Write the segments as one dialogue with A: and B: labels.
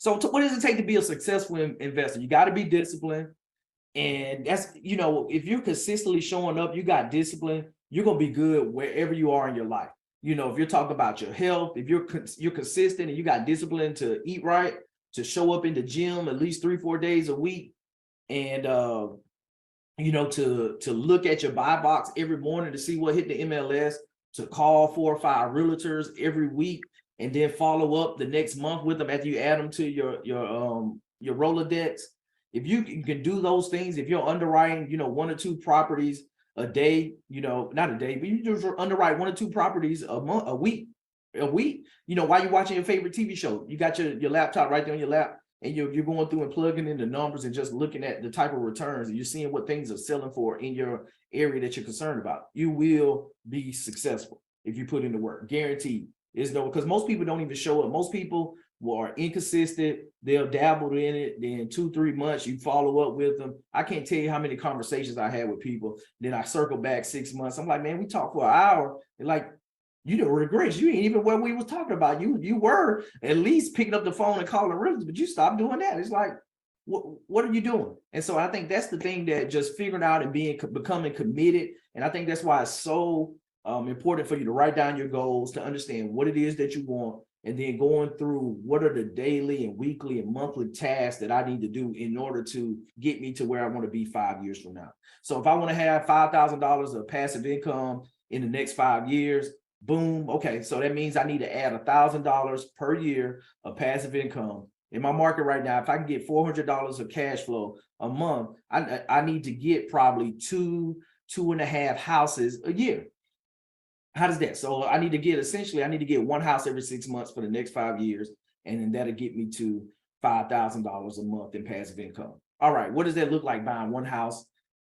A: So what does it take to be a successful investor? You got to be disciplined. And that's, you know, if you're consistently showing up, you got discipline, you're going to be good wherever you are in your life. You know, if you're talking about your health, if you're consistent and you got discipline to eat right, to show up in the gym at least 3-4 days a week, and you know, to look at your buy box every morning to see what hit the MLS, to call 4 or 5 realtors every week, and then follow up the next month with them after you add them to your Rolodex. If you can do those things, if you're underwriting, you know, 1 or 2 properties a day, you know, not a day, but you just underwrite 1 or 2 properties a week, you know, while you're watching your favorite TV show, you got your laptop right there on your lap, and you're going through and plugging in the numbers and just looking at the type of returns, and you're seeing what things are selling for in your area that you're concerned about. You will be successful if you put in the work, guaranteed. Is no, because most people don't even show up. Most people are inconsistent. They'll dabble in it. Then 2-3 months, you follow up with them. I can't tell you how many conversations I had with people. Then I circle back 6 months. I'm like, man, we talked for an hour. They're like, you don't regret. You ain't even what we was talking about. You were at least picking up the phone and calling realtors, but you stopped doing that. It's like, what are you doing? And so I think that's the thing, that just figuring out and becoming committed. And I think that's why it's so important for you to write down your goals, to understand what it is that you want, and then going through what are the daily and weekly and monthly tasks that I need to do in order to get me to where I want to be 5 years from now. So if I want to have $5,000 of passive income in the next 5 years, boom. Okay, so that means I need to add $1,000 per year of passive income. In my market right now, if I can get $400 of cash flow a month, I need to get probably 2.5 houses a year. How does that? So I need to get 1 house every 6 months for the next 5 years, and then that'll get me to $5,000 a month in passive income. All right, what does that look like, buying 1 house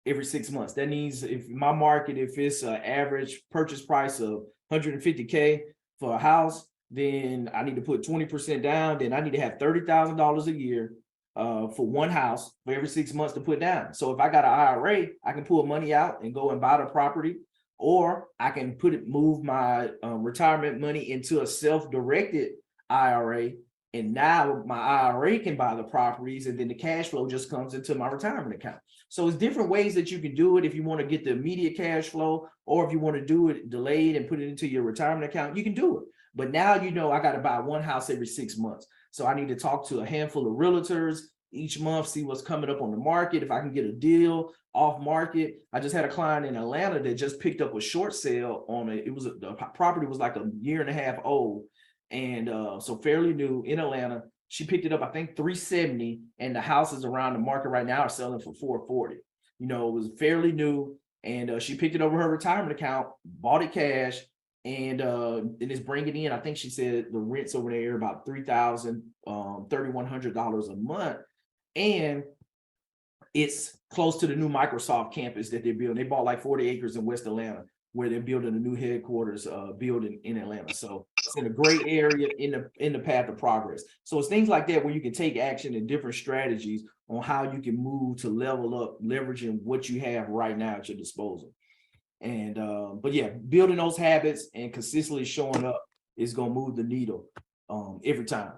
A: every 6 months? That means if my market, if it's an average purchase price of $150K for a house, then I need to put 20% down. Then I need to have $30,000 a year for 1 house for every 6 months to put down. So if I got an IRA, I can pull money out and go and buy the property, or I can move my retirement money into a self-directed IRA. And now my IRA can buy the properties, and then the cash flow just comes into my retirement account. So it's different ways that you can do it. If you want to get the immediate cash flow, or if you want to do it delayed and put it into your retirement account, you can do it. But now, you know, I got to buy 1 house every 6 months. So I need to talk to a handful of realtors each month, see what's coming up on the market. If I can get a deal off market. I just had a client in Atlanta that just picked up a short sale on it. The property was like 1.5 years old. And so fairly new in Atlanta. She picked it up, I think $370, and the houses around the market right now are selling for $440. You know, it was fairly new, and she picked it over her retirement account, bought it cash, and it's bringing in, I think she said the rents over there about $3,000, $3,100 a month, and it's close to the new Microsoft campus that they're building. They bought like 40 acres in West Atlanta, where they're building a new headquarters building in Atlanta. So it's in a great area in the path of progress. So it's things like that where you can take action and different strategies on how you can move to level up, leveraging what you have right now at your disposal. And but yeah, building those habits and consistently showing up is gonna move the needle every time.